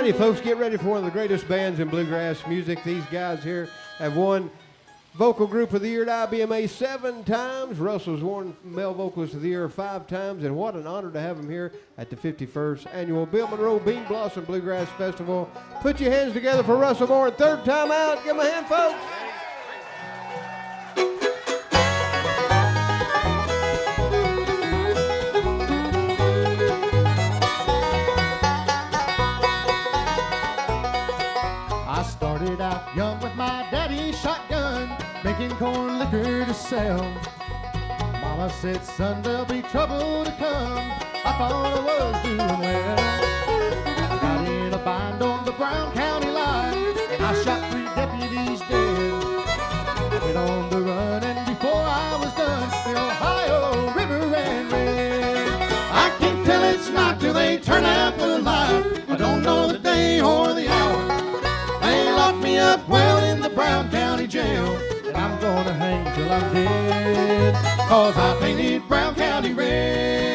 righty, folks, get ready for one of the greatest bands in bluegrass music. These guys here have won Vocal Group of the Year at IBMA 7 times. Russell's won Male Vocalist of the Year 5 times, and what an honor to have him here at the 51st Annual Bill Monroe Bean Blossom Bluegrass Festival. Put your hands together for Russell Moore, third time out. Give him a hand, folks. Started out young with my daddy's shotgun, making corn liquor to sell. Mama said, son, there'll be trouble to come. I thought I was doing well. I got in a bind on the Brown County line, and I shot 3 deputies dead. I went on the run, and before I was done, the Ohio River ran red. I can't tell it's not till they turn out the light. I don't know the day or the hour. They locked me up well in the Brown County jail, and I'm gonna hang till I'm dead, 'cause I painted Brown County red.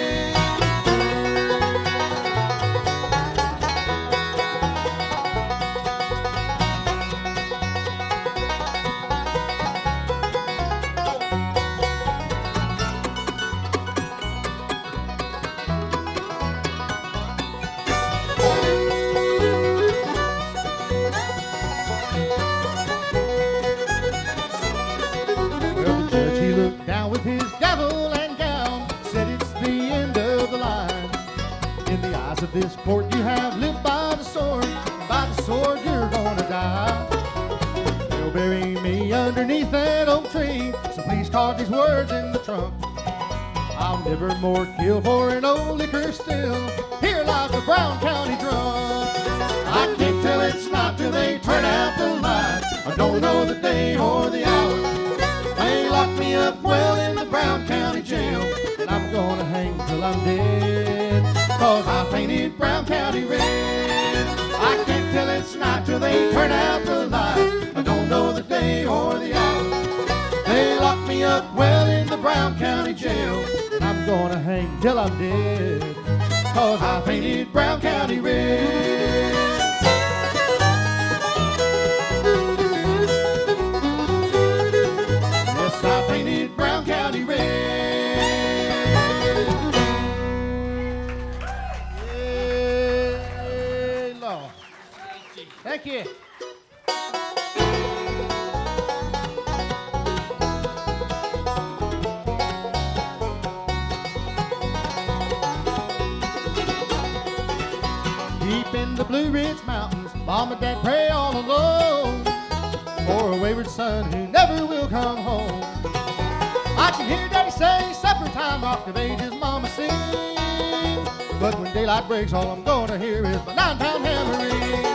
Down with his gavel and gown, said it's the end of the line. In the eyes of this court, you have lived by the sword, and by the sword you're gonna die. They'll bury me underneath that oak tree, so please carve these words in the trunk. I'll never more kill for an old liquor still. Here lies the Brown County drunk. I can't tell it's not till they turn out the light. I don't know the day or the hour. They locked me up well in the Brown County jail, and I'm gonna hang till I'm dead, 'cause I painted Brown County red. I can't tell it's not till they turn out the light. I don't know the day or the hour. They locked me up well in the Brown County jail, and I'm gonna hang till I'm dead, 'cause I painted Brown County red. I painted Brown County red. Yay, Lord. Thank you. Deep in the Blue Ridge Mountains, Mom and Dad pray all alone for a wayward son who never will come home. I can hear Daddy say, supper time, rock of ages, Mama sing. But when daylight breaks, all I'm gonna hear is my 9-pound hammering.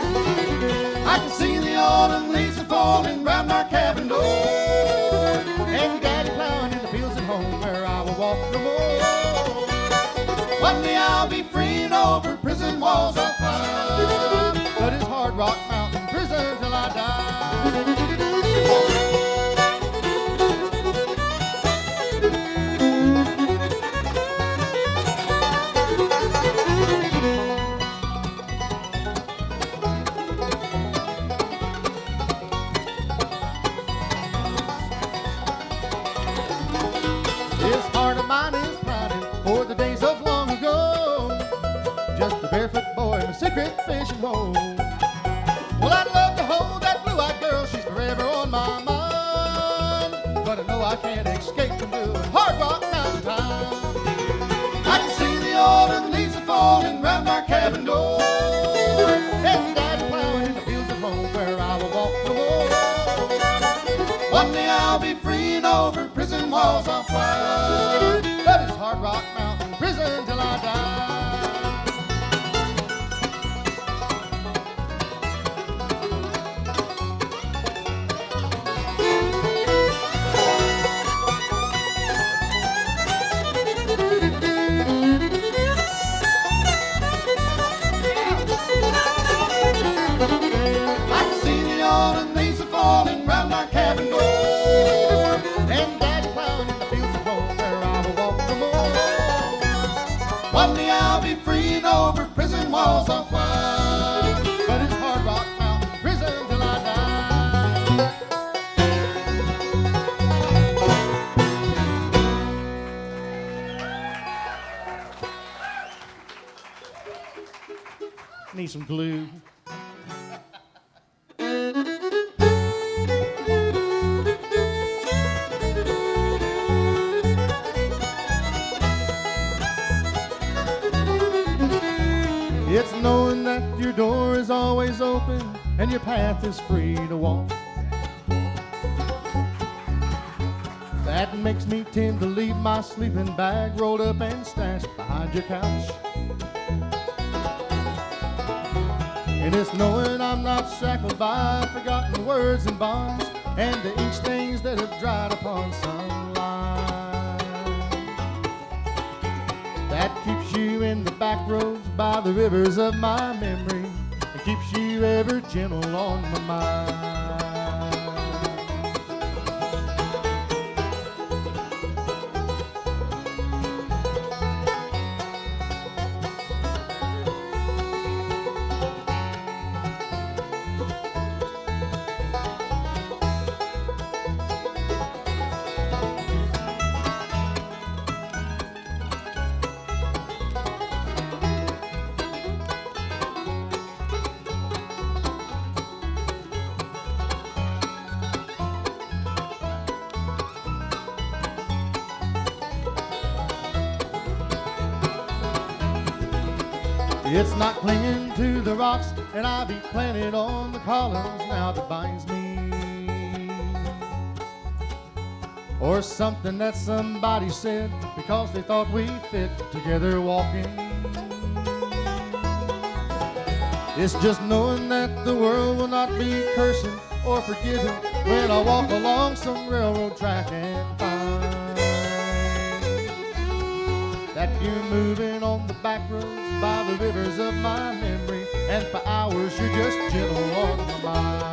I can see the autumn leaves are falling round our cabin door, and Daddy plowing in the fields at home where I will walk no more. One day I'll be freeing over prison walls I'll climb, but it's Hard Rock Mountain prison till I die. This heart of mine is pining for the days of long ago, just a barefoot boy in a secret fishing hole. Well, I'd love to hold that blue-eyed girl, she's forever on my mind, but I know I can't escape from doing Hard Rock Mountain time. I can see the autumn leaves are falling round our cabin door, and Daddy plowing in the fields at home where I will walk no more. One day I'll be freeing over prison walls I'll climb, but it's Hard Rock Mountain prison till I die. I can see the autumn leaves are falling round our cabin door, and Daddy plowing in the fields at home where I will walk no more. One day I'll be freeing over prison walls I'll climb, Need some glue. It's knowing that your door is always open and your path is free to walk. That makes me tend to leave my sleeping bag rolled up and stashed behind your couch. And it's knowing I'm not shackled by forgotten words and bonds and the ink stains that have dried upon sunlight. That keeps you in the back roads by the rivers of my memory and keeps you ever gentle on my mind. It's not clinging to the rocks and ivy planted on the columns now that binds me, or something that somebody said because they thought we fit together walking. It's just knowing that the world will not be cursing or forgiving when I walk along some railroad track and find that you're moving on the back roads by the rivers of my memory, and for hours you're just gentle on my mind.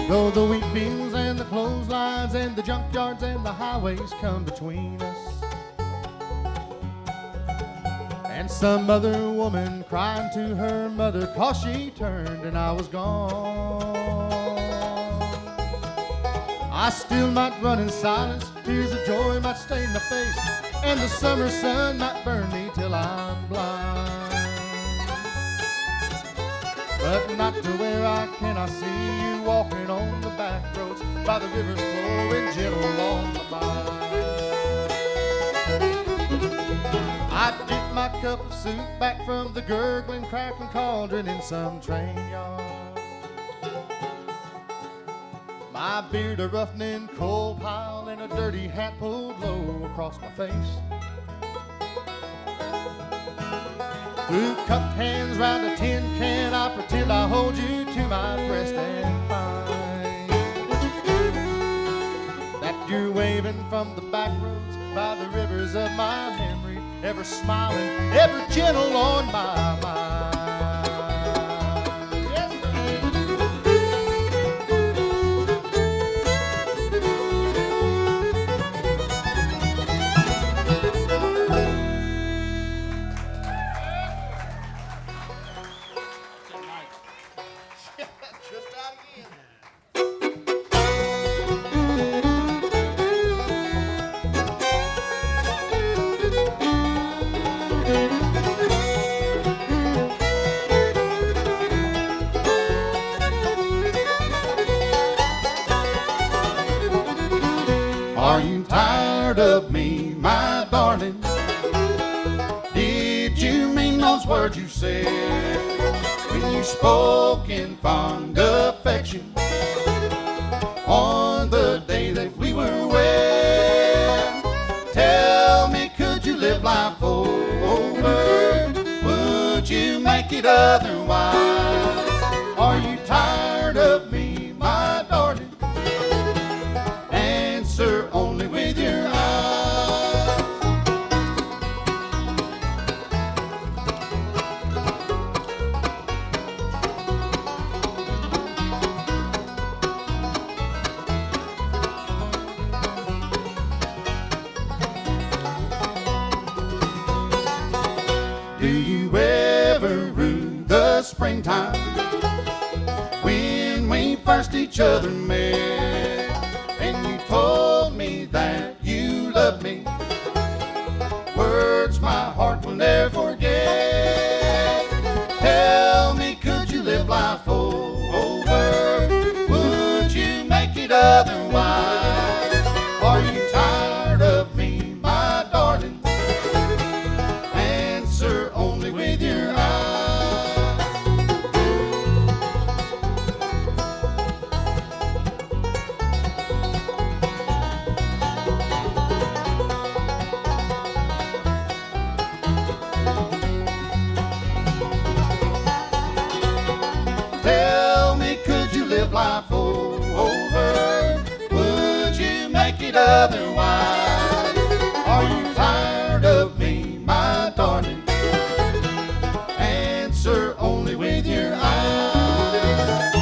Though the wheat fields and the clotheslines and the junkyards and the highways come between us, and some other woman crying to her mother 'cause she turned and I was gone, I still might run in silence, tears of joy might stain my face, and the summer sun might burn me till I'm blind. But not to where I cannot see you walking on the back roads by the rivers flowing gentle on my mind. I dip my cup of soup back from the gurgling, crackling cauldron in some train yard. My beard a roughening coal pile and a dirty hat pulled low across my face. Through cupped hands round a tin can, I pretend I hold you to my breast and find that you're waving from the back roads by the rivers of my memory, ever smiling, ever gentle on my mind. Are you tired of me, my darling? Did you mean those words you said when you spoke in fond affection on the day that we were wed? Tell me, could you live life over? Would you make it otherwise? Are you tired of me, my darling? springtime when we first each other met, and you told me that you loved me, words my heart will never forget. Tell me, could you live life over? Would you make it otherwise? Are you tired of me, my darling? Answer only with your eyes. Tell me, could you live life over? Would you make it otherwise? Are you tired of me, my darling? Answer only with your eyes.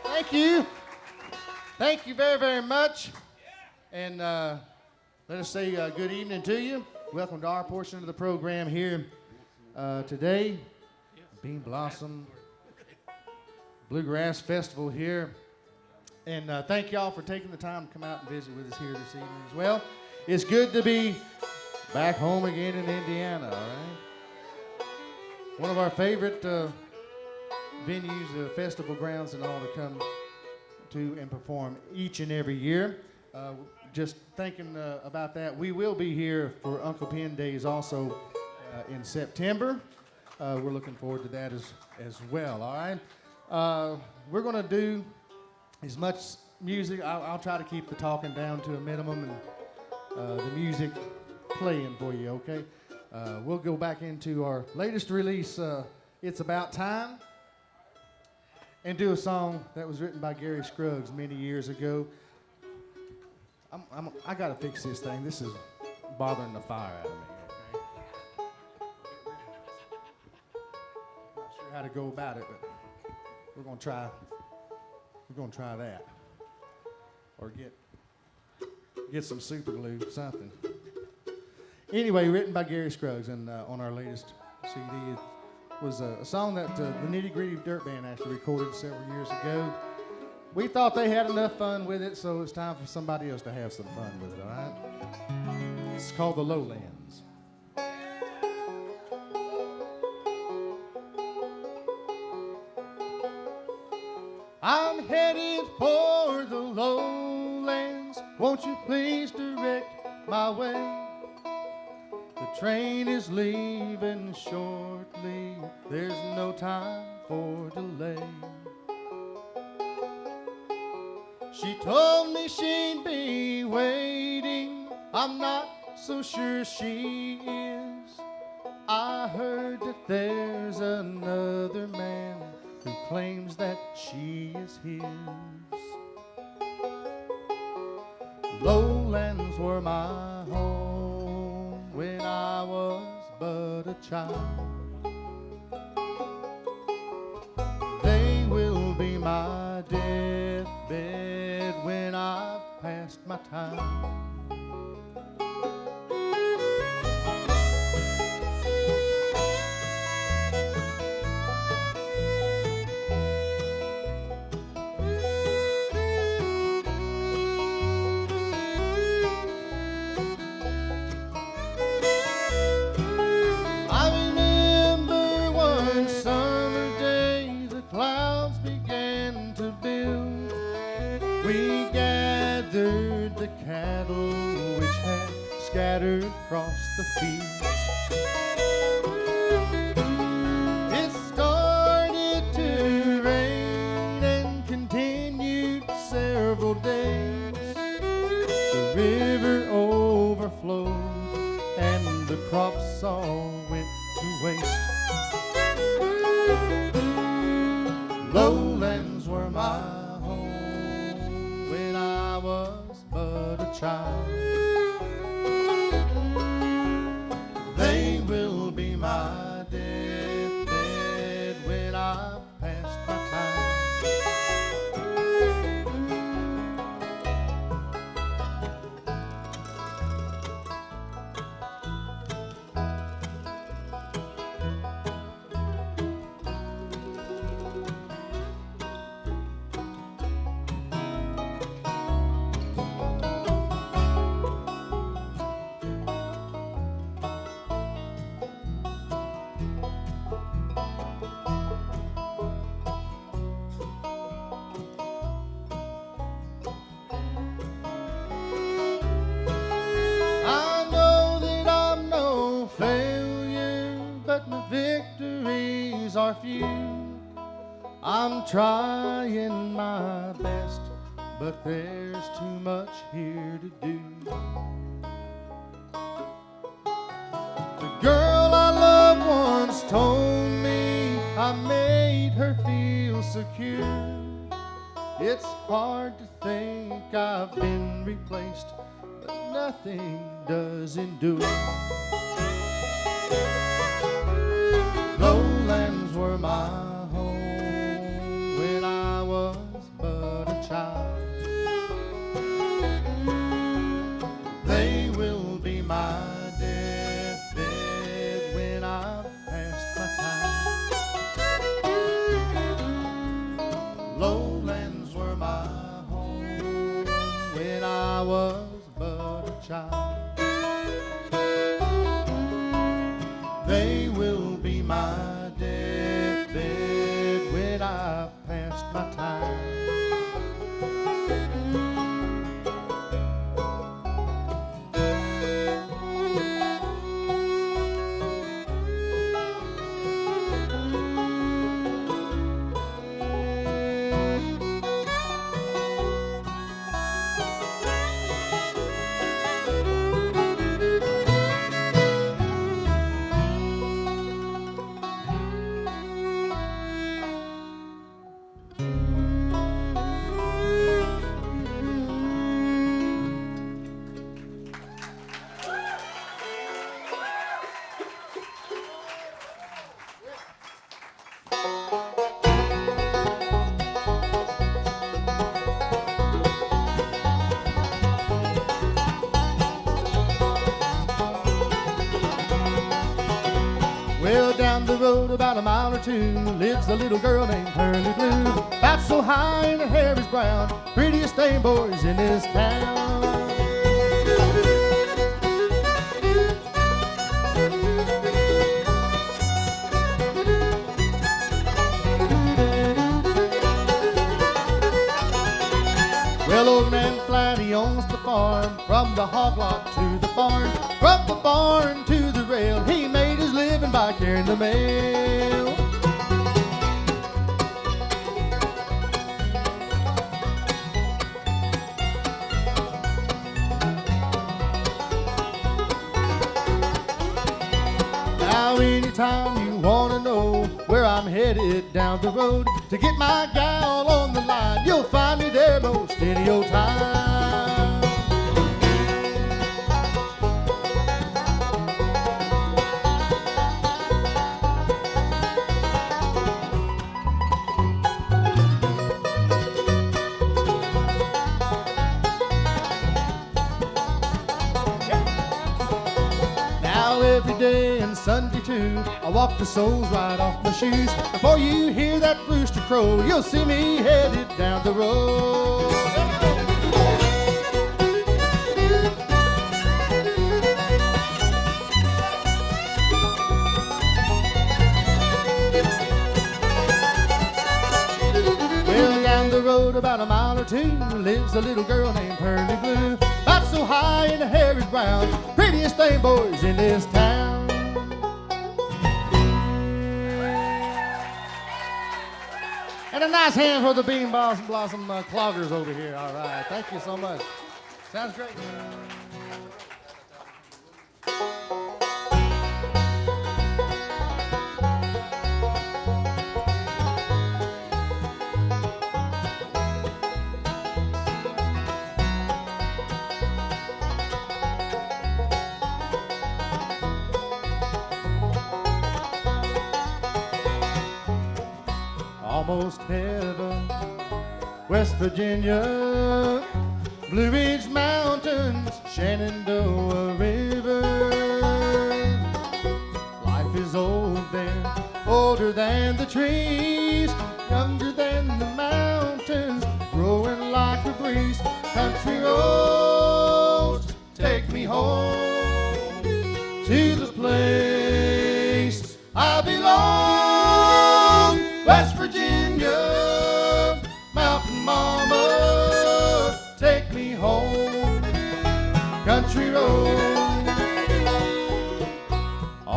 Thank you. Thank you very, very much. And let us say good evening to you. Welcome to our portion of the program here today. Bean Blossom Bluegrass Festival here. And thank y'all for taking the time to come out and visit with us here this evening as well. It's good to be back home again in Indiana, all right? One of our favorite venues, festival grounds and all to come to and perform each and every year. Just thinking about that, we will be here for Uncle Pen Days also in September. We're looking forward to that as well, all right? We're going to do as much music. I'll try to keep the talking down to a minimum and the music playing for you, okay? We'll go back into our latest release, It's About Time, and do a song that was written by Gary Scruggs many years ago. I gotta fix this thing. This is bothering the fire out of me. Okay? Not sure how to go about it, but we're gonna try. We're gonna try that, or get some super glue, something. Anyway, written by Gary Scruggs, and on our latest CD, it was a song that the Nitty Gritty Dirt Band actually recorded several years ago. We thought they had enough fun with it, so it's time for somebody else to have some fun with it, all right? It's called The Lowlands. I'm headed for the lowlands. Won't you please direct my way? The train is leaving shortly. There's no time for delay. She told me she'd be waiting. I'm not so sure she is. I heard that there's another man who claims that she is his. Lowlands were my home when I was but a child. They will be my deathbed when I've passed my time. Cattle which had scattered across the fields. It started to rain and continued several days. The river overflowed and the crops all went to waste. Lowlands were my home when I was but a child. They will be my deathbed when I've passed my time. but my victories are few. I'm trying my best, but there's too much here to do. The girl I loved once told me I made her feel secure. It's hard to think I've been replaced, but nothing does endure. Lowlands were my home when I was but a child. They will be my deathbed when I've passed my time. Lowlands were my home when I was but a child. They will be my deathbed when I've passed my time. Well, down the road about a mile or two lives a little girl named Pearly Blue. About so high and her hair is brown, prettiest thing boys in this town. Well, old man Flat, he owns the farm, from the hog lot to the barn, from the barn to the rail. He made his living by carrying the mail. Now anytime you want to know where I'm headed down the road to get my gal on the line, you'll find me there most any old time. Now every day and Sunday too, I walk the soles right off my shoes. Before you hear that rooster crow, you'll see me headed down the road. Well, down the road about a mile or two lives a little girl named Pearly Blue. About so high and her hair is brown, prettiest thing boys in this town. And a nice hand for the Bean Blossom Cloggers over here. All right, thank you so much. Sounds great. Almost heaven, West Virginia, Blue Ridge Mountains, Shenandoah River. Life is old there, older than the trees, younger than the mountains, growing like a breeze. Country roads, take me home to the place I belong. West Virginia, Mountain Mama, take me home. Country road,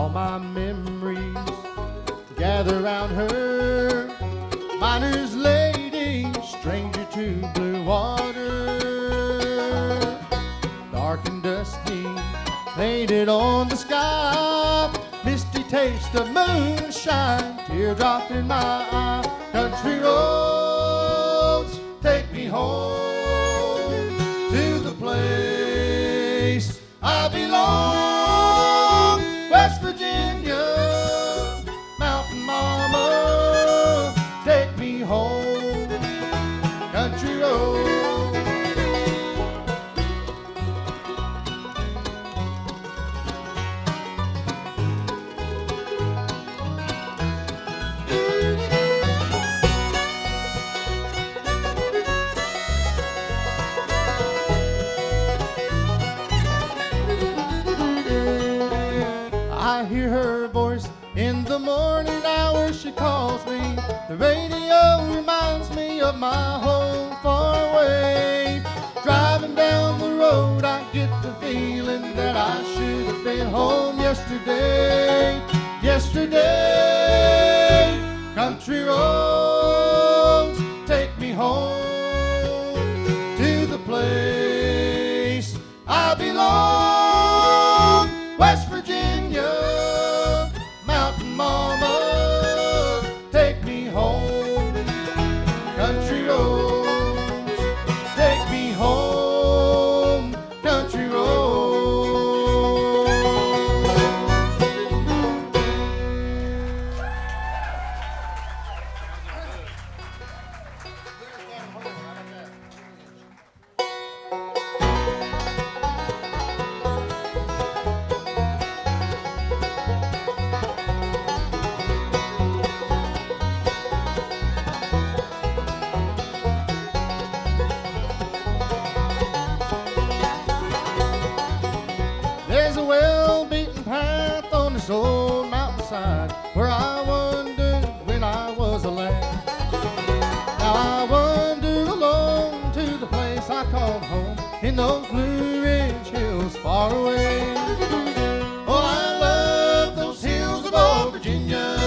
all my memories gather round her. Miner's lady, stranger to blue water, dark and dusty, painted on the sky, misty taste of moonshine, teardrop in my eye. Country roads, take me home to the place I belong. West Virginia, mountain mama, take me home. Country roads. I hear her voice in the morning hours, she calls me. The radio reminds me of my home far away. Driving down the road, I get the feeling that I should have been home yesterday. Yesterday, country roads, take me home to the place I belong. West Virginia, mountain mama, take me home. Country roads, take me home. Country roads. There's a well-beaten path on this old mountainside where I wandered when I was a lad. Now I wander alone to the place I call home in those Blue Ridge hills far away. Oh, I love those hills of old Virginia.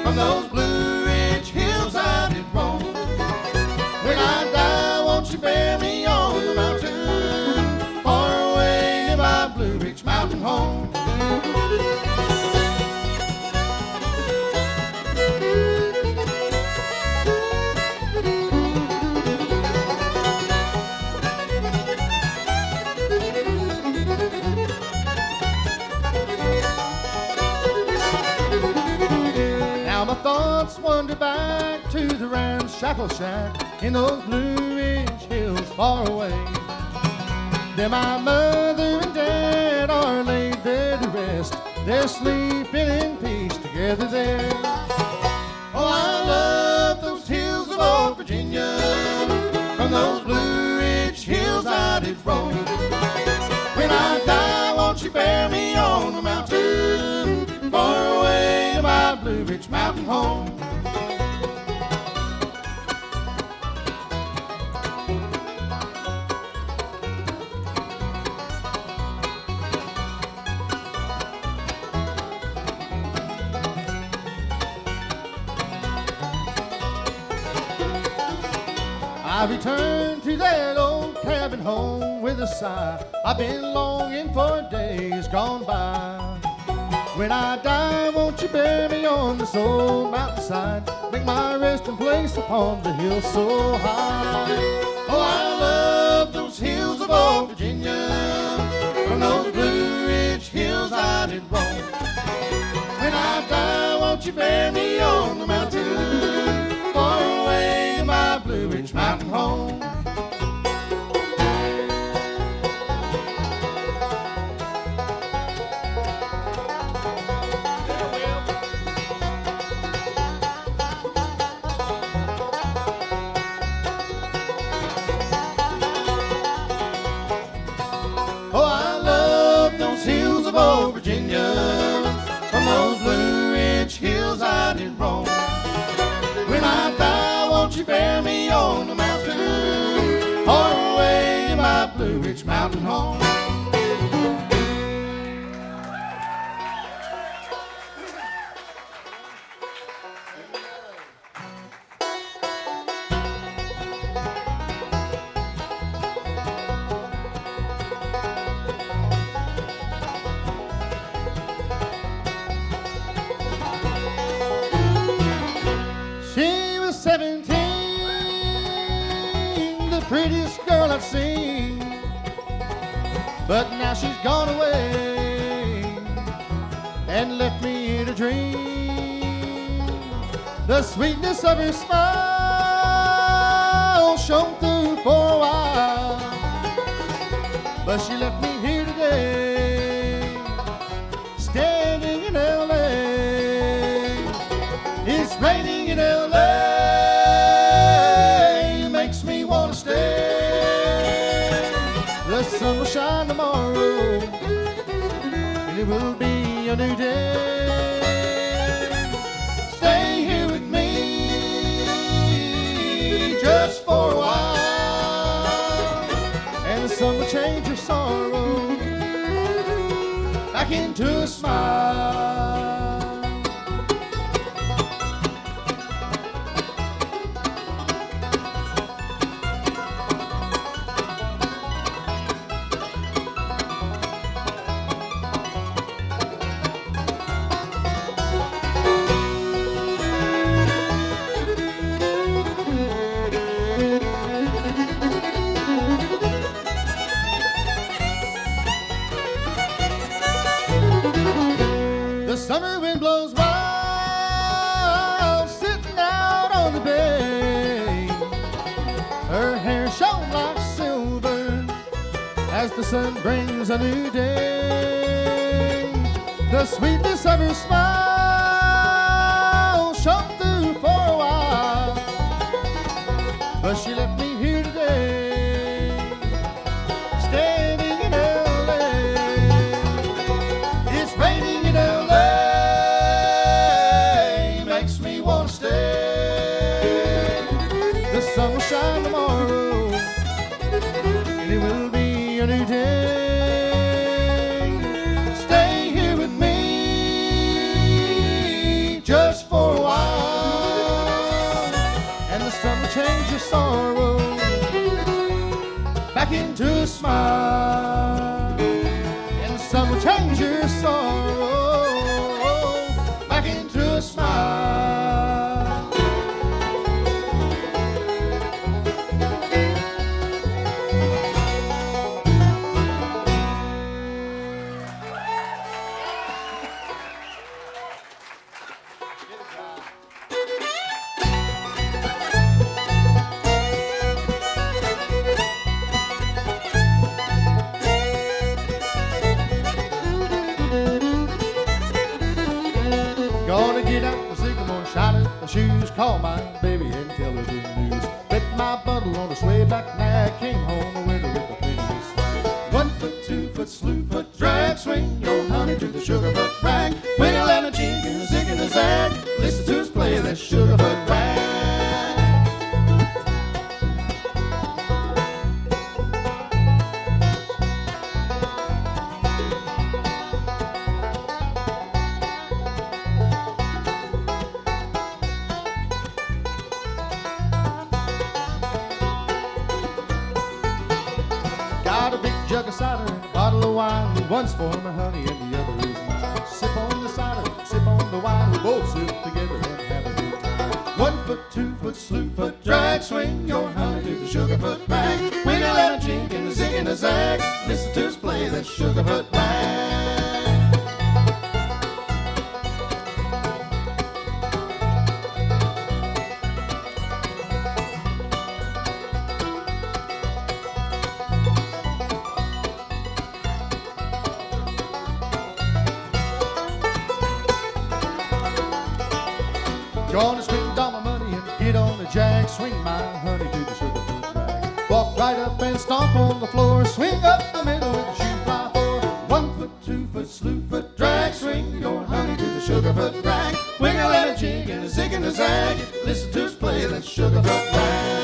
From those Blue Ridge hills I did roam. When I die, won't you bear me on the mountain far away in my Blue Ridge mountain home? Now my thoughts wander back to the ramshackle shack in those Blue Ridge hills far away. There my mother and dad are laid there to rest. They're sleeping in peace together there. Oh, I love those hills of old Virginia. From those Blue Ridge hills I did roam. When I die, won't you bear me on the mountain far away to my Blue Ridge mountain home? I return to that old cabin home with a sigh. I've been longing for days gone by. When I die, won't you bear me on this old mountainside? Make my resting place upon the hill so high. Oh, I love those hills of old Virginia. From those Blue Ridge hills I did roam. When I die, won't you bear me on the mountain far away in my Blue Ridge mountain home? Oh, I love those hills of old Virginia. From those Blue Ridge hills I did roam. When I die, won't you bear me on the mountain prettiest girl I've seen. But now she's gone away and left me here to dream. The sweetness of her smile shone through for a while, but she left me here today, standing in L.A. It's raining in L.A., makes me want to stay. The sun will shine tomorrow, and it will be a new day. Stay here with me just for a while, and the sun will change your sorrow back into a smile. The summer wind blows wild, sitting out on the bay. Her hair shone like silver as the sun brings a new day. The sweetness of her smile shone through for a while, but she left me here today, standing in L.A. It's raining in L.A., makes me want to stay. The sun will shine tomorrow, and it will be a new day. Stay here with me just for a while, and the sun will change your sorrow back into a smile. And the sun will change your sorrow back into a smile. Gonna get out the sycamore, shine at the shoes, call my baby and tell her the news. Bet my bundle on a sway back nag, came home a winter with a plenty of swag. 1 foot, 2 foot, slew foot, drag, swing your honey to the sugarfoot rag. Wiggle and a jig and a zig and a zag, listen to us play that sugarfoot rag. Got a big jug of cider and a bottle of wine. One's for my honey and the other is mine. Sip on the cider, sip on the wine. We both sip together and have a good time. 1 foot, 2 foot, slew foot, drag, swing your honey to the sugarfoot rag. Wiggle and a jig and a zig and a zag, listen to us play that sugarfoot rag. Gonna spend all my money and get on the jag, swing my honey to the sugarfoot rag. Walk right up and stomp on the floor, swing up the middle with the shoe fly for. 1 foot, 2 foot, slew foot, drag, swing your honey to the sugarfoot rag. Wiggle and a jig and a zig and a zag, listen to us play that sugarfoot rag.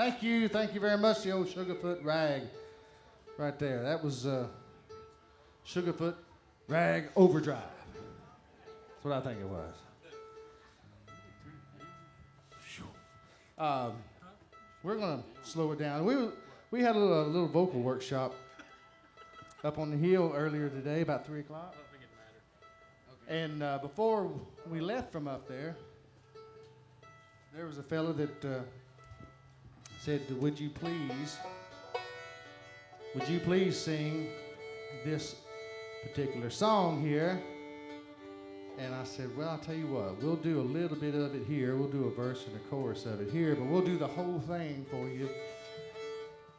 Thank you very much, the old Sugarfoot Rag right there. That was Sugarfoot Rag Overdrive. That's what I think it was. We're gonna slow it down. We had a little vocal workshop up on the hill earlier today, about 3 o'clock. And before we left from up there was a fella that said, would you please sing this particular song here? And I said, well, I'll tell you what, we'll do a little bit of it here. We'll do a verse and a chorus of it here, but we'll do the whole thing for you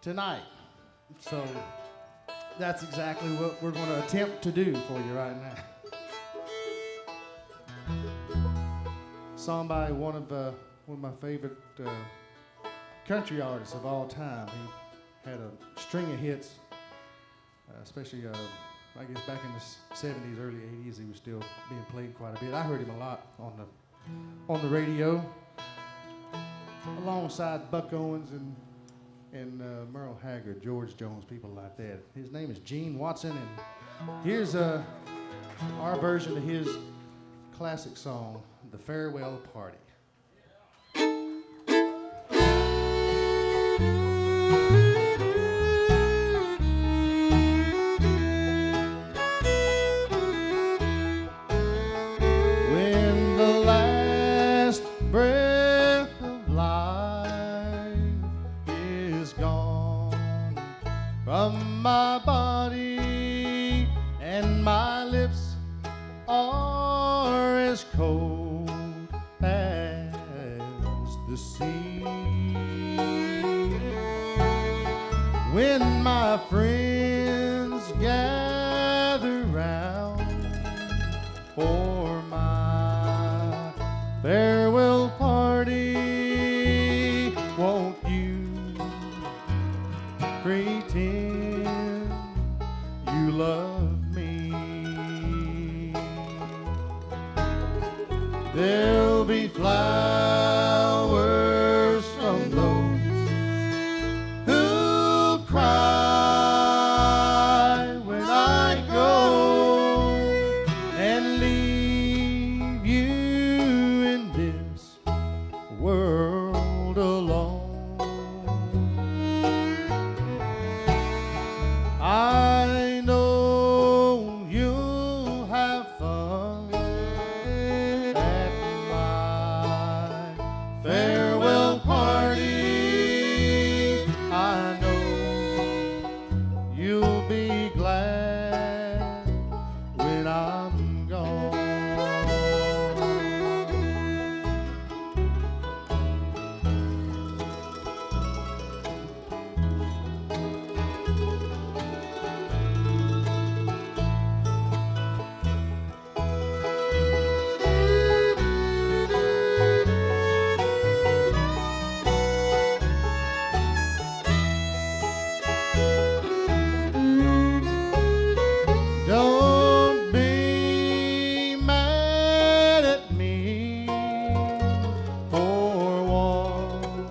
tonight. So that's exactly what we're going to attempt to do for you right now. Song by one of my favorite country artists of all time. He had a string of hits, especially I guess back in the 70s, early 80s. He was still being played quite a bit. I heard him a lot on the radio, alongside Buck Owens and Merle Haggard, George Jones, people like that. His name is Gene Watson, and here's our version of his classic song, The Farewell Party. When the last breath of life is gone from my body and my lips are as cold as the sea, when my friends gather round for my farewell party, won't you pretend you love me? There'll be flowers from those who'll cry when I go and leave you in this world alone. I know you'll have fun at my farewell party. I know you'll be glad when I'm gone. Don't be mad at me for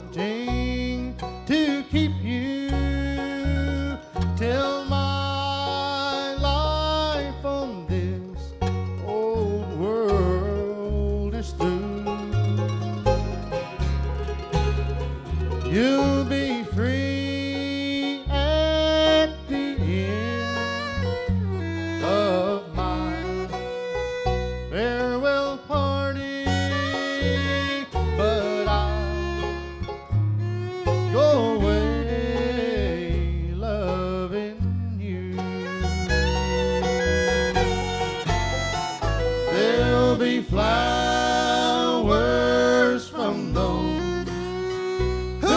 wanting to keep you till my life on this old world is through. You'll be free at the end of my farewell party, but I'll go away loving you. There'll be flowers from those who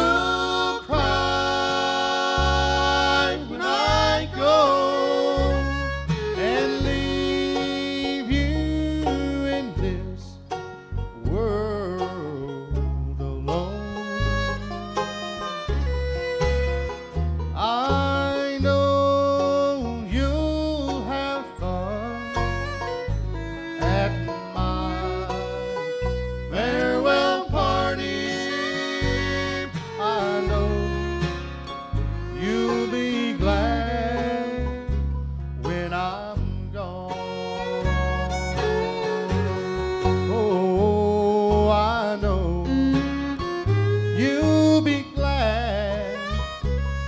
You'll be glad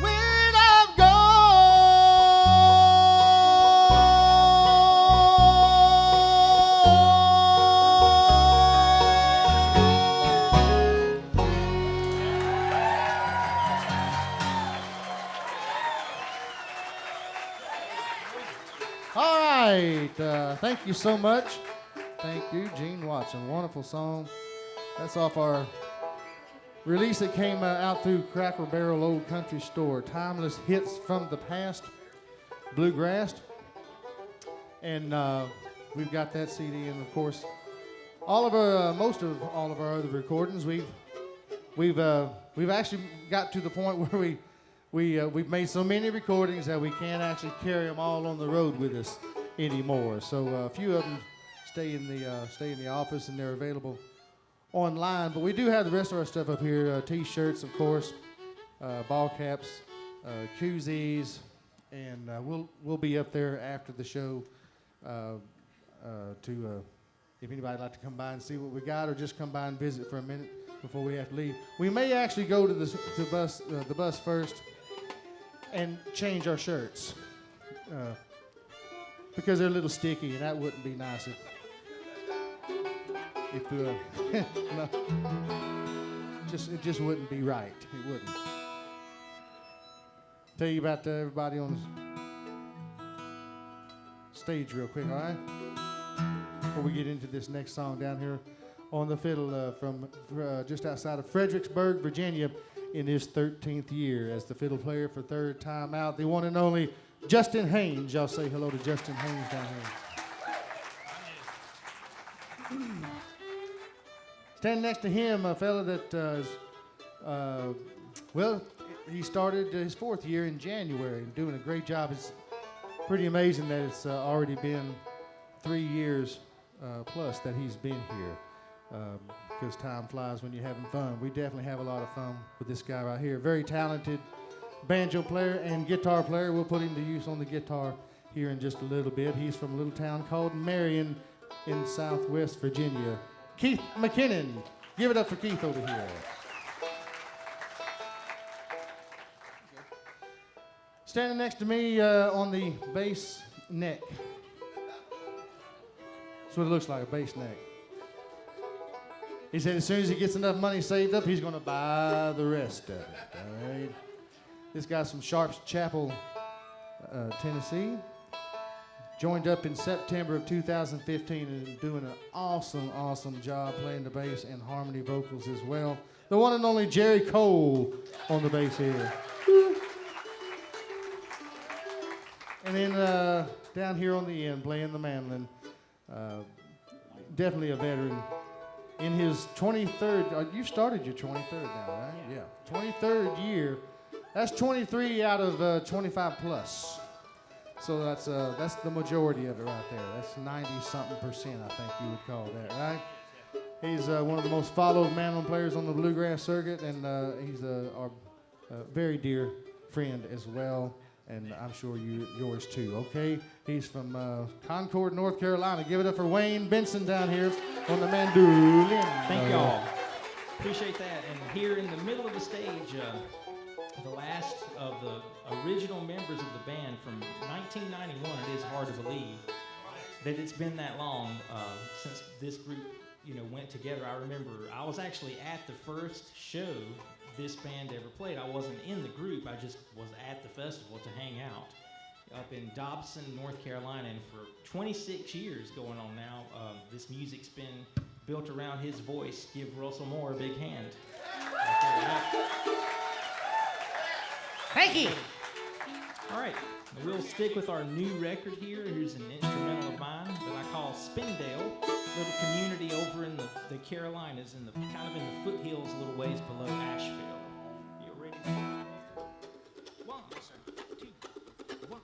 when I'm All right, thank you so much. Thank you, Gene Watson. Wonderful song. That's off our release that came out through Cracker Barrel Old Country Store. Timeless hits from the past, Bluegrass. And we've got that CD, and of course, all of our, most of all of our other recordings, we've actually got to the point where we've made so many recordings that we can't actually carry them all on the road with us anymore. So a few of them stay in the office, and they're available online. But we do have the rest of our stuff up here: T-shirts, of course, ball caps, koozies, and we'll be up there after the show to if anybody'd like to come by and see what we got, or just come by and visit for a minute before we have to leave. We may actually go to the bus first and change our shirts because they're a little sticky, and that wouldn't be nice if no, it just wouldn't be right. It wouldn't. Tell you about everybody on the stage real quick, all right? Before we get into this next song down here on the fiddle from just outside of Fredericksburg, Virginia, in his 13th year as the fiddle player for Third Time Out, the one and only Justin Haynes. Y'all say hello to Justin Haynes down here. Standing next to him, a fella that he started his 4th year in January and doing a great job. It's pretty amazing that it's already been 3 years plus that he's been here. Because time flies when you're having fun. We definitely have a lot of fun with this guy right here. Very talented banjo player and guitar player. We'll put him to use on the guitar here in just a little bit. He's from a little town called Marion in Southwest Virginia. Keith McKinnon. Give it up for Keith over here. Standing next to me on the bass neck. That's what it looks like, a bass neck. He said as soon as he gets enough money saved up, he's going to buy the rest of it. All right. This guy's from Sharps Chapel, Tennessee. Joined up in September of 2015 and doing an awesome, awesome job playing the bass and harmony vocals as well. The one and only Jerry Cole on the bass here. And then down here on the end, playing the mandolin, definitely a veteran. In his 23rd, you started your 23rd now, right? Yeah. 23rd year. That's 23 out of 25 plus. So that's the majority of it right there. That's 90-something%, I think you would call that, right? He's one of the most followed mandolin players on the bluegrass circuit, and he's our very dear friend as well, and I'm sure yours too, okay? He's from Concord, North Carolina. Give it up for Wayne Benson down here on the mandolin. Thank y'all. Appreciate that. And here in the middle of the stage, the last of the original members of the band from 1991. It is hard to believe that it's been that long since this group, went together. I remember I was actually at the first show this band ever played. I wasn't in the group. I just was at the festival to hang out up in Dobson, North Carolina. And for 26 years going on now, this music's been built around his voice. Give Russell Moore a big hand. Thank you. All right, we'll stick with our new record here. Here's an instrumental of mine that I call Spindale, little community over in the Carolinas, in the kind of in the foothills, a little ways below Asheville. You ready? 1, 2, 1.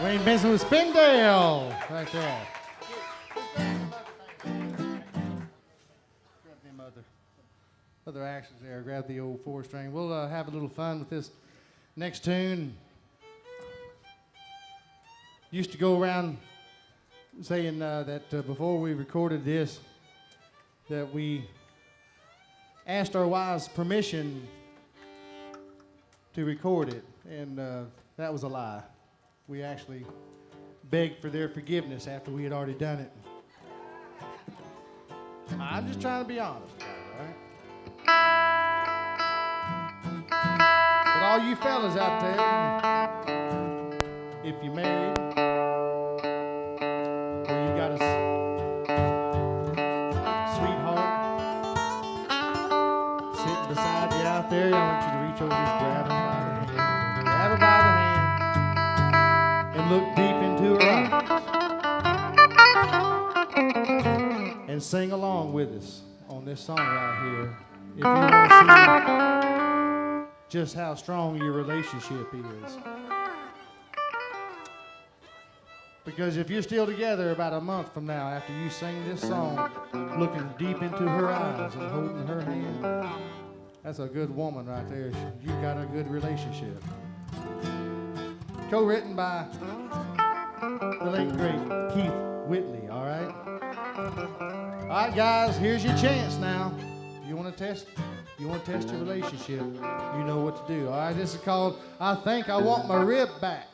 Wayne Benson with Spindale, right there. Grab them other actions there. Grab the old 4-string. We'll have a little fun with this next tune. Used to go around saying that before we recorded this, that we asked our wives permission to record it, and that was a lie. We actually begged for their forgiveness after we had already done it. I'm just trying to be honest about it, all right? But all you fellas out there, if you're married, or you got a sweetheart sitting beside you out there, I want you to reach over and just grab her by the hand. Grab her by the hand and look deep into her eyes. And sing along with us on this song right here if you want to see just how strong your relationship is. Because if you're still together about a month from now after you sing this song, looking deep into her eyes and holding her hand, that's a good woman right there. You've got a good relationship. Co-written by the late great Keith Whitley, all right? All right, guys, here's your chance now. You want to test your relationship, you know what to do. All right, this is called I Think I Want My Rib Back.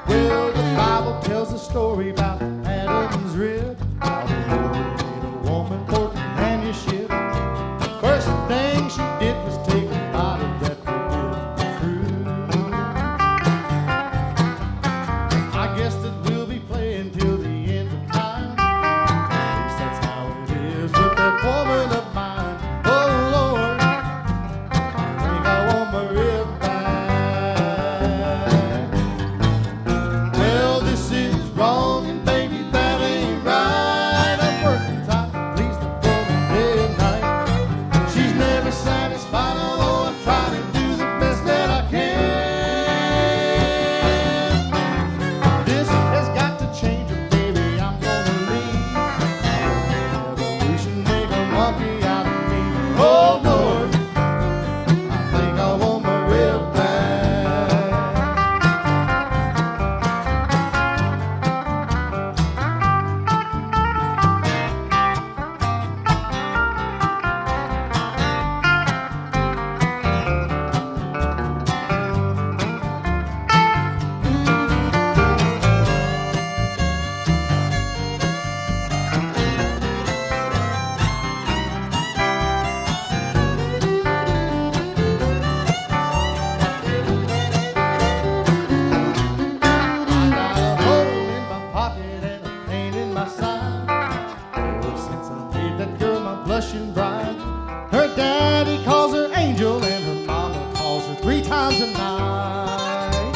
Well, the Bible tells a story about Adam's rib. How the Lord made a woman for companionship. First thing she did was take a bite of that forbidden fruit. I guess that we'll be playing till the end of time. At least that's how it is with that woman of mine. Oh Lord, I think I want my rib back. Well, this is wrong, and baby, that ain't right. I'm working time to please the woman day and night. She's never satisfied, although I'm trying to do the best that I can. This has got to change, or baby, I'm gonna leave. Evolution make a monkey out of me. Oh Lord, I think I want my rib back. I got a hole in my pocket and a pain in my side. Ever since I gave that girl my blushing bride. Her daddy calls her angel and her mama calls her 3 times a night.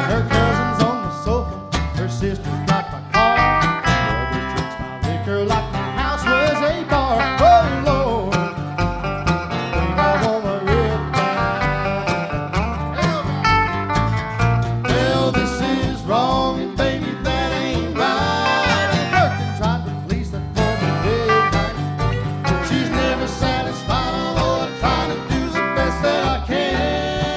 Her cousin's on the sofa, her sister's got my car. Brother drinks my liquor like my house was a bar. Oh Lord, I think I want my rib back. Well, this is wrong, and baby, that ain't right. I'm working, trying to please that woman day and night. She's never satisfied, although I'm trying to do the best that I can.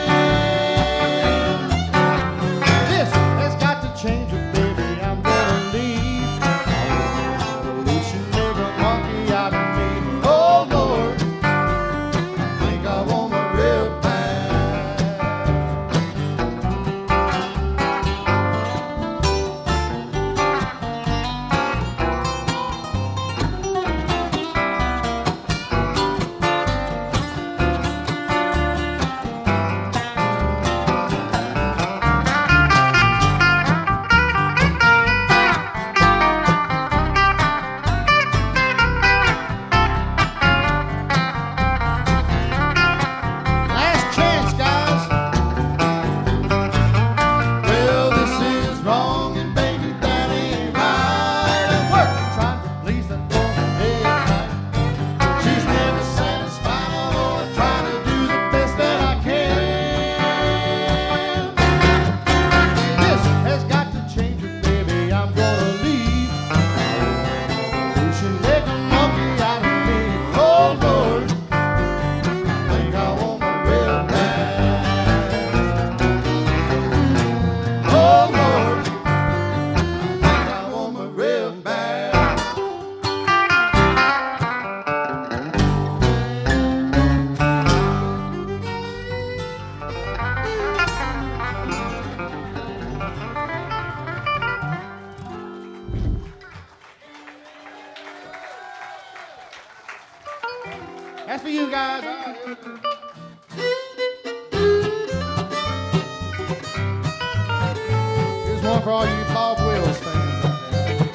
for all you Bob Wills fans out there.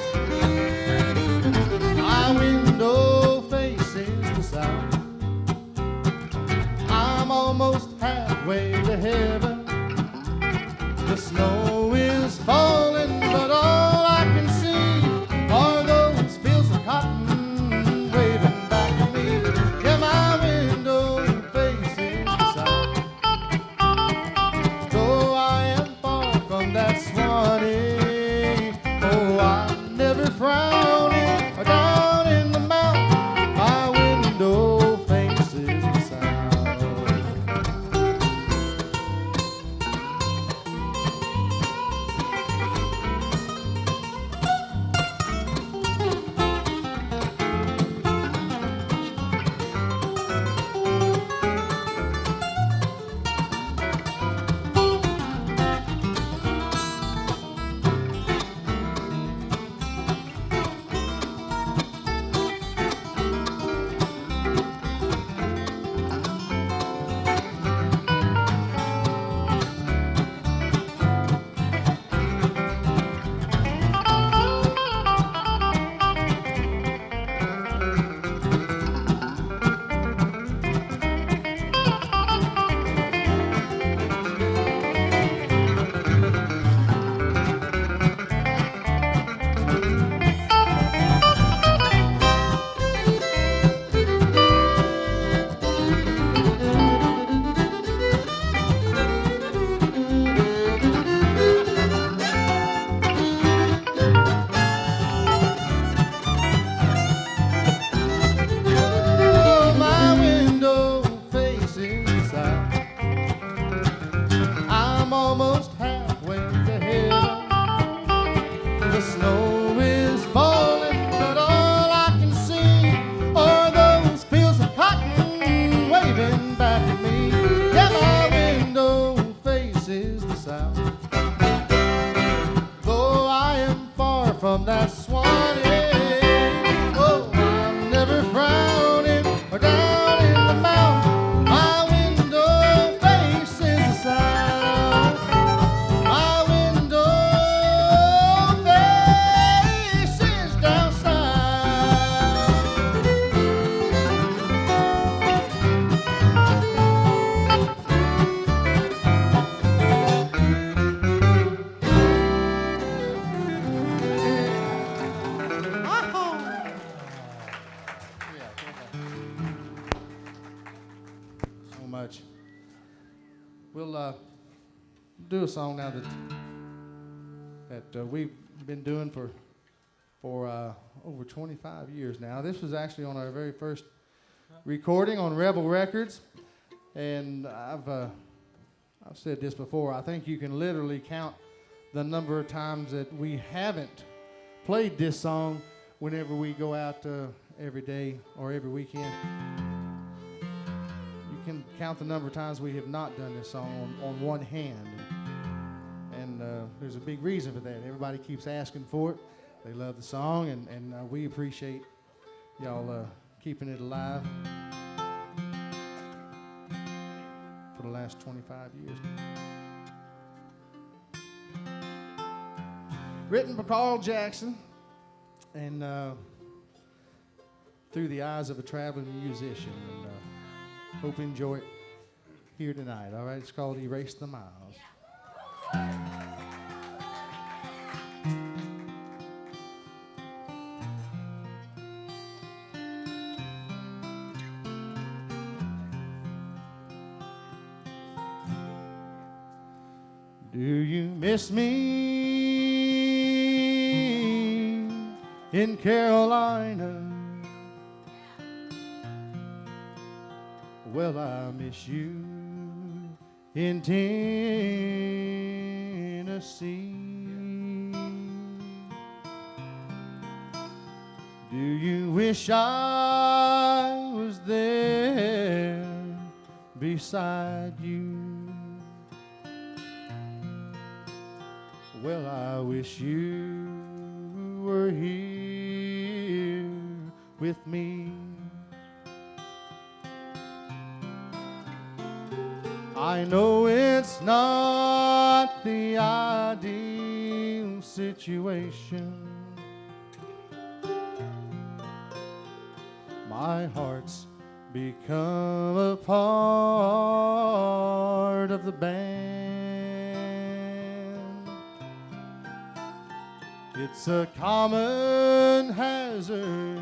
My window faces the south. I'm almost halfway to heaven. The snow is falling, but all I can see are those fields of cotton waving back at me. Yeah, my window faces the south. Though I am far from that Swanee, oh, I'm never frowning or down in the mouth. My window faces the south. Oh, my window faces the south. I'm almost halfway to heaven. The snow is falling, but all I can see are those fields of cotton waving back at me. Yeah, my window faces the south. Though I am far from that Swanee, oh, I'm never frowning or down in the mouth. My window faces the south. My window faces down south. So much. We'll do a song now that we've been doing for over 25 years now. This was actually on our very first recording on Rebel Records, and I've said this before. I think you can literally count the number of times that we haven't played this song whenever we go out every day or every weekend. You can count the number of times we have not done this song on one hand. And there's a big reason for that. Everybody keeps asking for it. They love the song, and we appreciate y'all keeping it alive for the last 25 years. Written by Carl Jackson, and through the eyes of a traveling musician. And hope you enjoy it here tonight. All right, it's called Erase the Miles. Do you miss me in Carolina? Well, I miss you in Tennessee. Do you wish I was there beside you? Well, I wish you were here with me. I know it's not the ideal situation. My heart's become a part of the band. It's a common hazard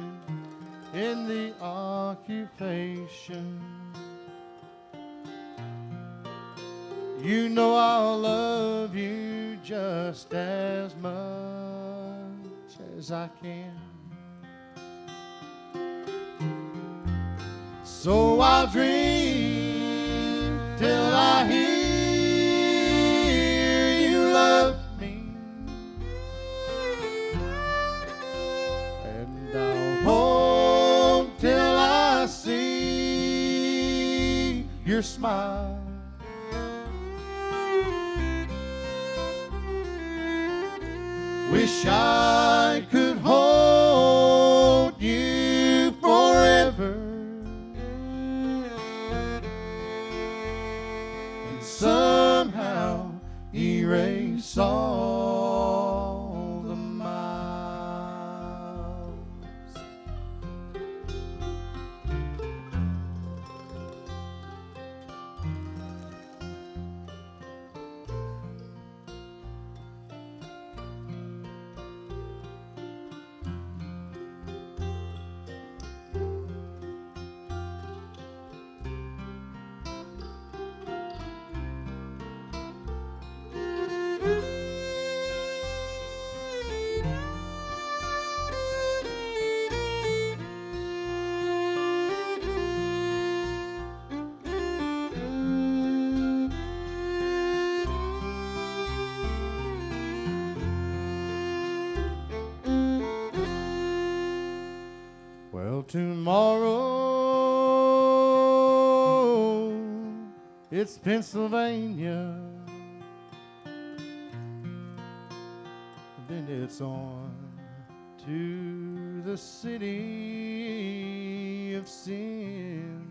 in the occupation. You know I'll love you just as much as I can. So I'll dream till I hear you love me, and I'll hope till I see your smile. Wish I could hold you forever and somehow erase all the miles. Well, tomorrow it's Pennsylvania, then it's on to the city of sin.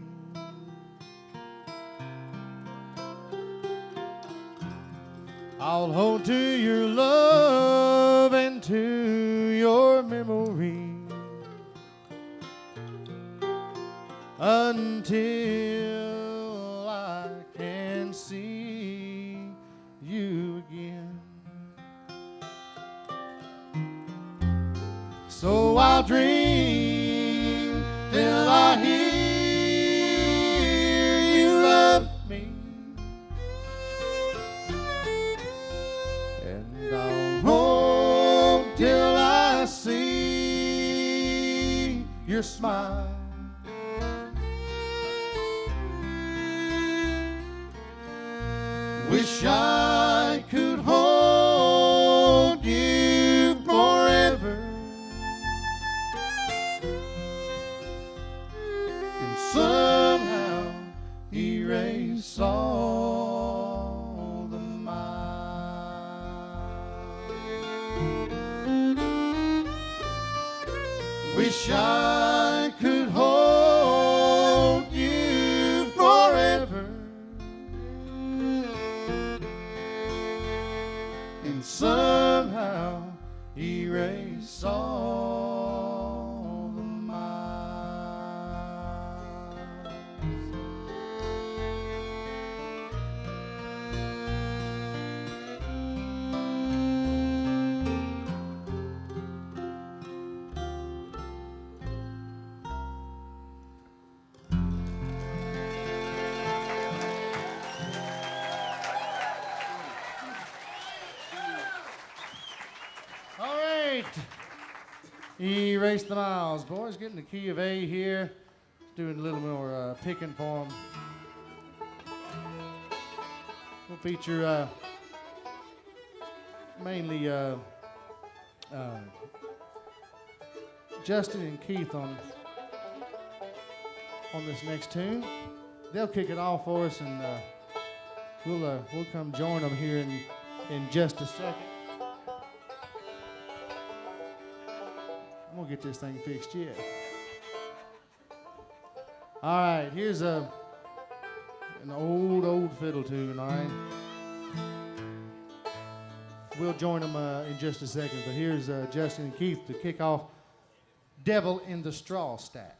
I'll hold to your love and to your memory until I can see you again. So I'll dream till I hear you love me, and I'll hope till I see your smile. Wish I could hold you forever and somehow erase all the miles. Wish I could hold you forever and somehow erase all the miles. All right. Erase the miles. Boys, getting the key of A here. Doing a little more picking for them. We'll feature mainly Justin and Keith on this next tune. They'll kick it off for us, and we'll come join them here in just a second. We'll get this thing fixed yet. All right, here's an old fiddle tune, all right? we'll join them in just a second. But here's Justin and Keith to kick off Devil in the Straw Stack.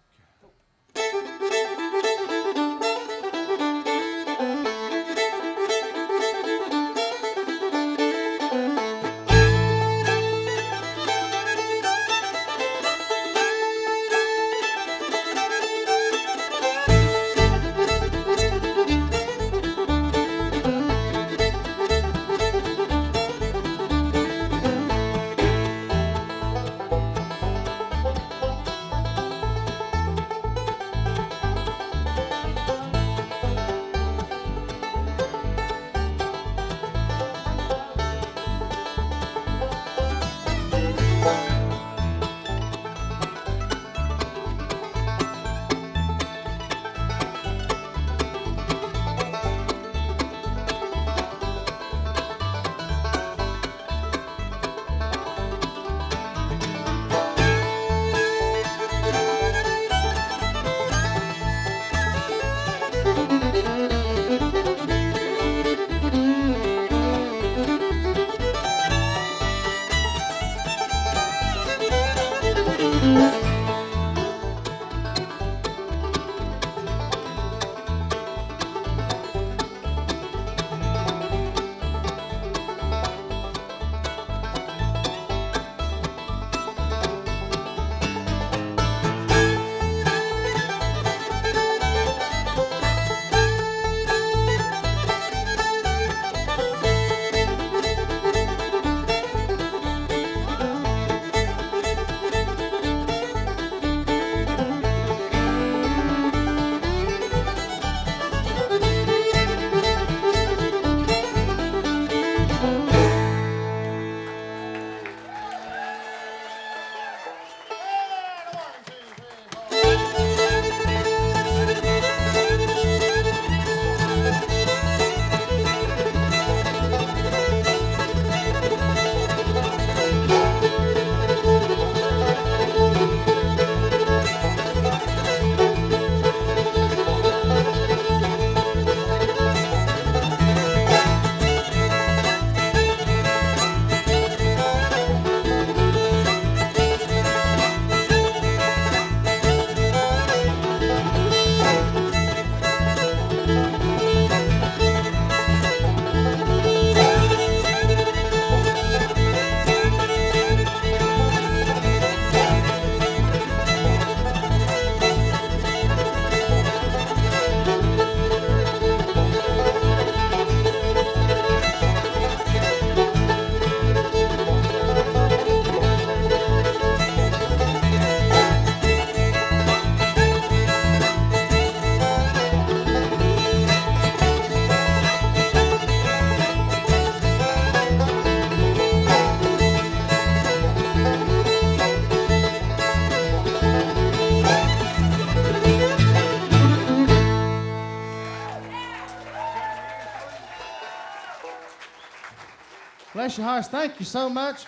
Bless your hearts. Thank you so much.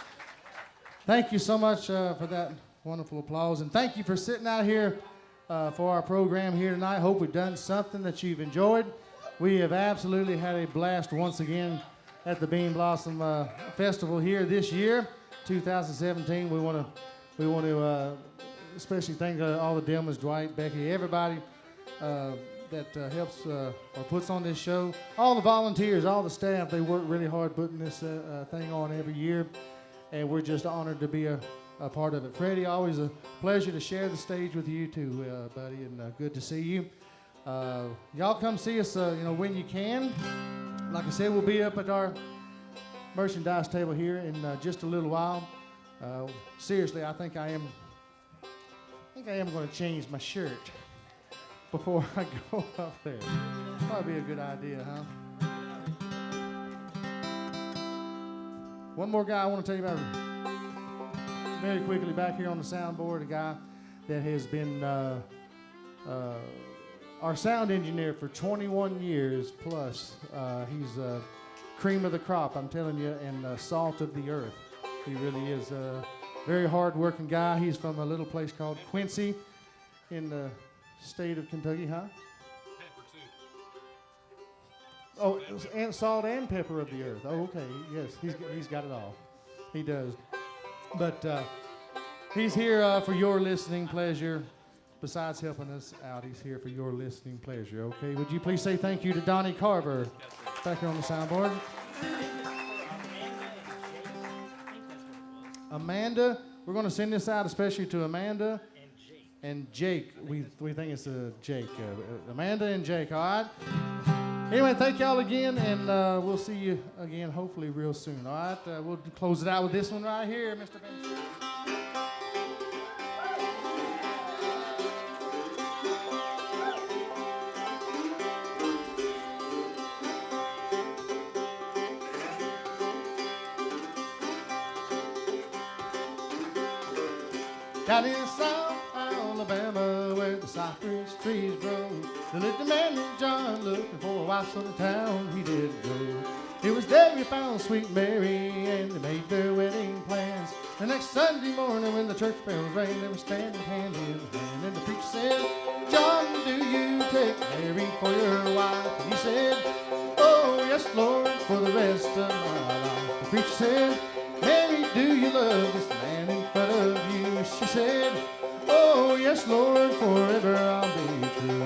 Thank you so much for that wonderful applause. And thank you for sitting out here for our program here tonight. Hope we've done something that you've enjoyed. We have absolutely had a blast once again at the Bean Blossom Festival here this year, 2017. We want to especially thank all the Delmas, Dwight, Becky, everybody that helps or puts on this show. All the volunteers, all the staff, they work really hard putting this thing on every year, and we're just honored to be a part of it. Freddie, always a pleasure to share the stage with you too, buddy, and good to see you. Y'all come see us, when you can. Like I said, we'll be up at our merchandise table here in just a little while. Seriously, I think I am going to change my shirt before I go up there. Probably a good idea, huh? One more guy I want to tell you about very quickly back here on the soundboard, a guy that has been our sound engineer for 21 years plus. He's cream of the crop, I'm telling you, and salt of the earth. He really is a very hard-working guy. He's from a little place called Quincy in the state of Kentucky, huh? Oh, and salt and pepper of the earth. Oh, okay. Yes, he's got it all. He does. But he's here for your listening pleasure. Besides helping us out, he's here for your listening pleasure. Okay. Would you please say thank you to Donnie Carver back here on the soundboard? Amanda, we're going to send this out especially to Amanda and Jake. We think it's Jake. Amanda and Jake, all right? Anyway, thank y'all again, and we'll see you again hopefully real soon, all right? We'll close it out with this one right here, Mr. Benson. Down in South Alabama, where the cypress trees grow, the little man named John looking for a wife, so to town he did go. It was there he found sweet Mary, and they made their wedding plans. The next Sunday morning, when the church bells rang, they were standing hand in hand, and the preacher said, "John, do you take Mary for your wife?" And he said, "Oh, yes, Lord, for the rest of my life." The preacher said, "Mary, do you love this man in front of you?" She said, "Oh, yes, Lord, forever I'll be true."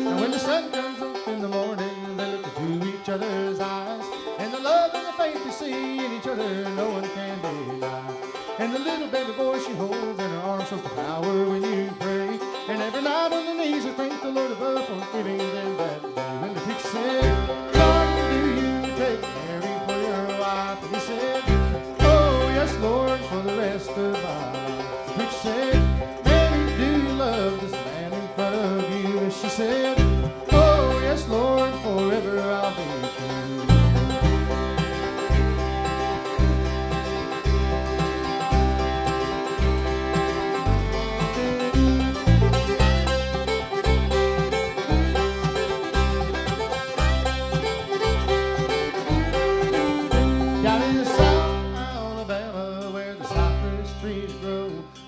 Now when the sun comes up in the morning, they look into each other's eyes, and the love and the faith they see in each other, no one can deny. And the little baby boy she holds in her arms shows the power when you pray. And every night on the knees they thank the Lord above for giving them that day. When the preacher said, "John, do you take Mary for your wife?" And he said, "Oh, yes, Lord, for the rest of my life." The preacher said, "Mary, do you love this man in front of you?" And she said, "Oh, yes, Lord, forever I'll be true."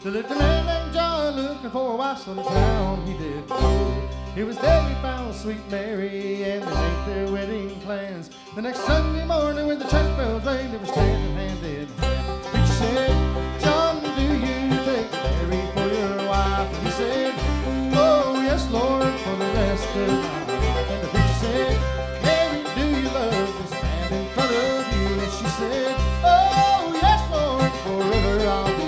The little man named John looking for a wife, so to town he did go. It was there he found sweet Mary, and they made their wedding plans. The next Sunday morning when the church bells rang, they were standing hand in hand. The preacher said, "John, do you take Mary for your wife?" And he said, "Oh, yes, Lord, for the rest of my life." And the preacher said, "Mary, do you love this man in front of you?" And she said, "Oh, yes, Lord, forever I'll be."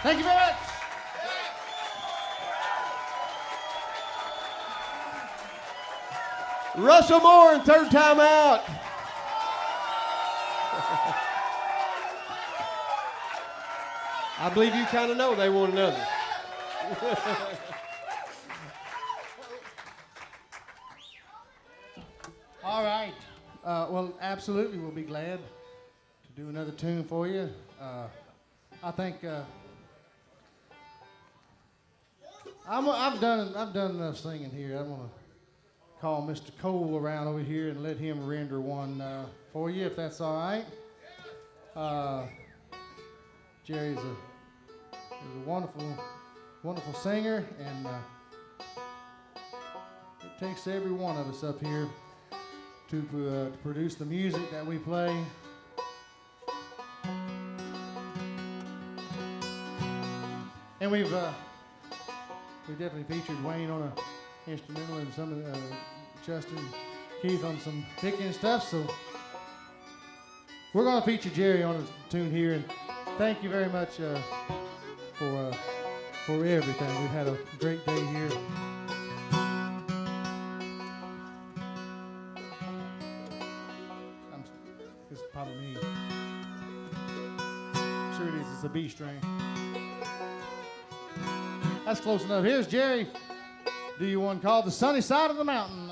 Thank you very much. Russell Moore, third time out. I believe you kind of know they want another. All right. Well, absolutely, we'll be glad to do another tune for you. I think I've done enough singing here. I'm gonna call Mr. Cole around over here and let him render one for you, if that's all right. Jerry's a wonderful singer, and takes every one of us up here to produce the music that we play. And we've definitely featured Wayne on an instrumental and some of Justin, Keith on some picking stuff. So we're going to feature Jerry on a tune here. And thank you very much for everything. We've had a great day here. This is probably me. I'm sure it is. It's a B string. That's close enough. Here's Jerry. Do you one called The Sunny Side of the Mountain?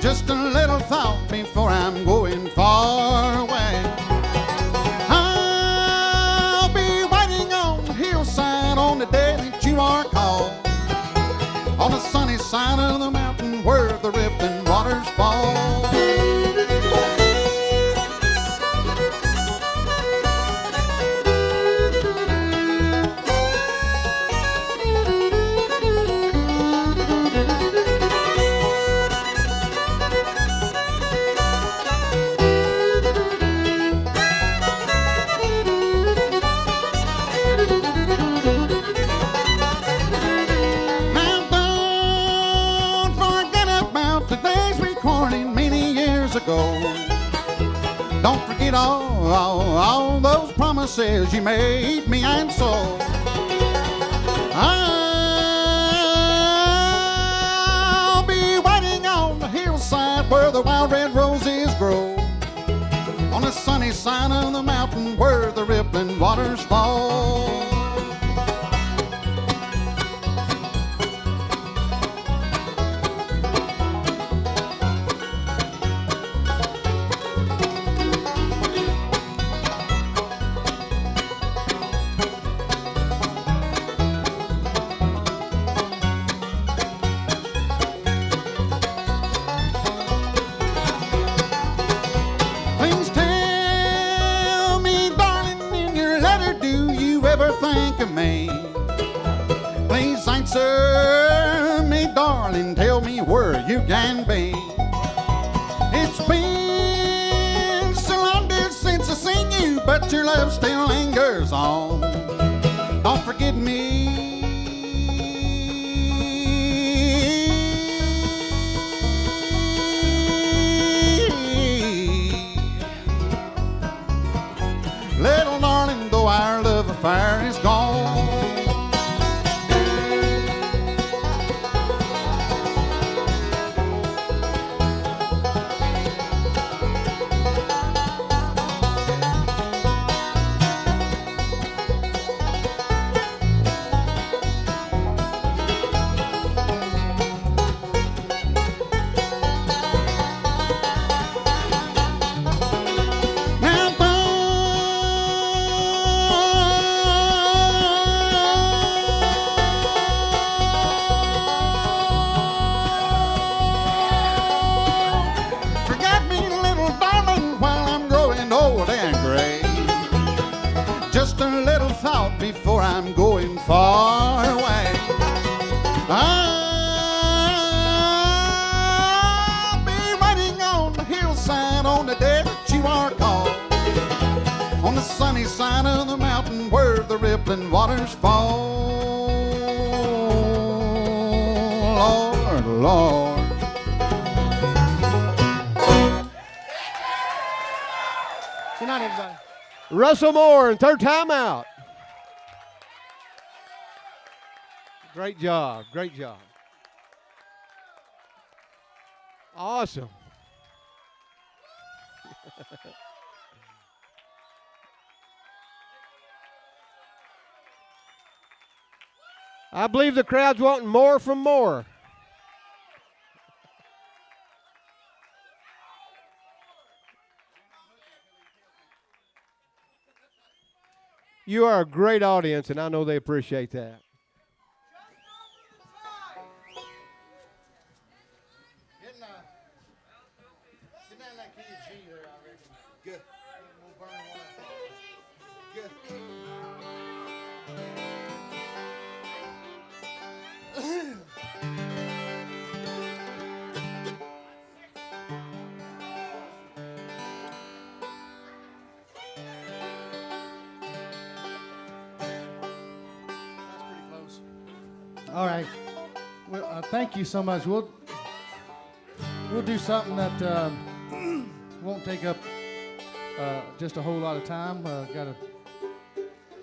Just a little thought before I'm going far away. I'll be waiting on the hillside on the day that you are called, on the sunny side of the mountain where the rippling waters fall. Don't forget all those promises you made me, and so I'll be waiting on the hillside where the wild red roses grow, on the sunny side of the mountain where the rippling waters fall. Please answer me, darling, tell me where you can be. It's been so long since I seen you, but your love still lingers on. Don't forget me. Little darling, though our love affair is gone. Before I'm going far away, I'll be waiting on the hillside on the day that you are called, on the sunny side of the mountain where the rippling waters fall. Lord, Lord. Good night, everybody. Russell Moore, and third time out. Great job. Great job. Awesome. I believe the crowd's wanting more from more. You are a great audience, and I know they appreciate that. All right. Well, thank you so much. We'll do something that won't take up just a whole lot of time.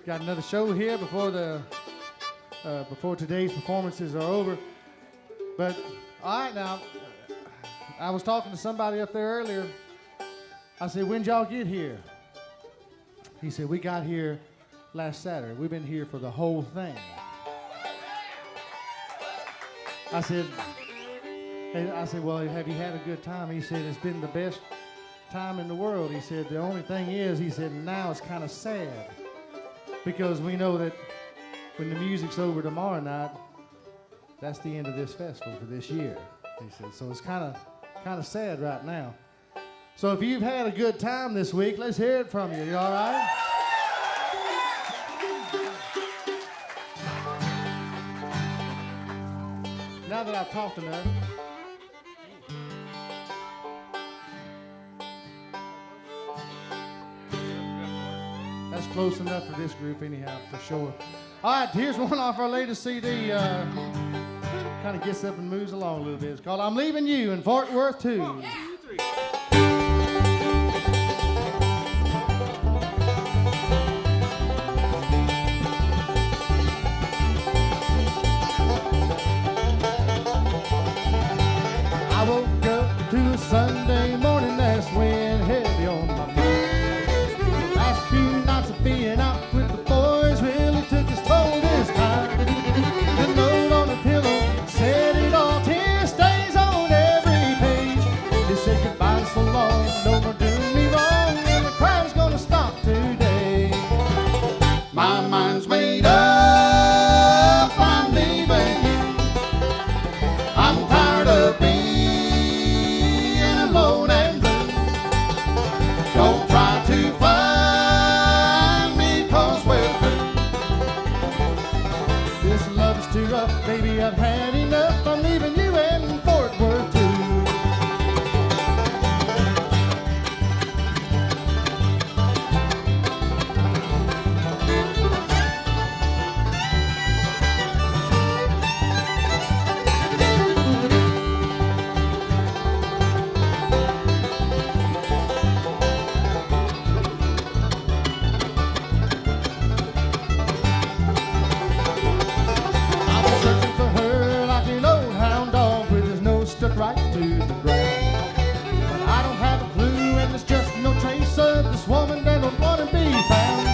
Got another show here before today's performances are over. But all right, now I was talking to somebody up there earlier. I said, "When'd y'all get here?" He said, "We got here last Saturday. We've been here for the whole thing." I said, "Well, have you had a good time?" He said, "It's been the best time in the world." He said, "The only thing is," he said, "now it's kind of sad because we know that when the music's over tomorrow night, that's the end of this festival for this year." He said, "So it's kind of sad right now." So if you've had a good time this week, let's hear it from you. You all right? Now that I've talked enough. That's close enough for this group anyhow, for sure. All right, here's one off our latest CD. Kind of gets up and moves along a little bit. It's called I'm Leaving You in Fort Worth 2. 1, 2, 3. I woke up to a Sunday morning that's weighing heavy on my mind. The last few nights of being out with the boys really took its toll this time. The note on the pillow said it all, tear stains on every page. It said goodbye so long, no more doing me wrong, and the crime's gonna stop today. My mind's made up, I'm leaving you. I'm tired of being alone and blue. Don't try to find me, 'cause we're through. This love's too rough, baby, I've had enough. I'm leaving you in Fort Worth 2. I was searching for her like an old hound dog with his nose stuck right to the ground. But I don't have a clue, and there's just no trace of this woman that don't want to be found.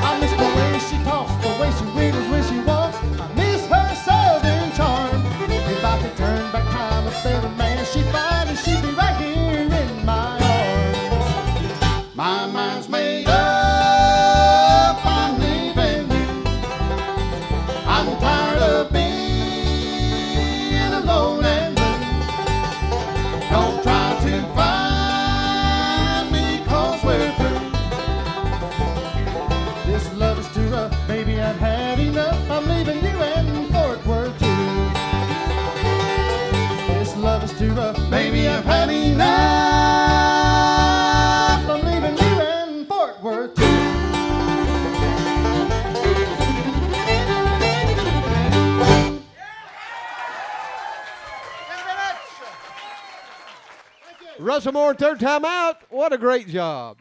I miss the way she talks, the way she wiggles when she walks. I miss her southern charm. If I could turn back time, a better man she'd find, and she'd be right here in my arms. My mind's made up, I'm leaving you. I'm tired of being alone and blue. Don't try to find me, 'cause we're through. This love is too rough, baby, I've had enough. I'm leaving you in Fort Worth 2. This love is too rough, baby, I've had enough. I'm leaving you in Fort Worth 2. Russell Moore, third time out. What a great job.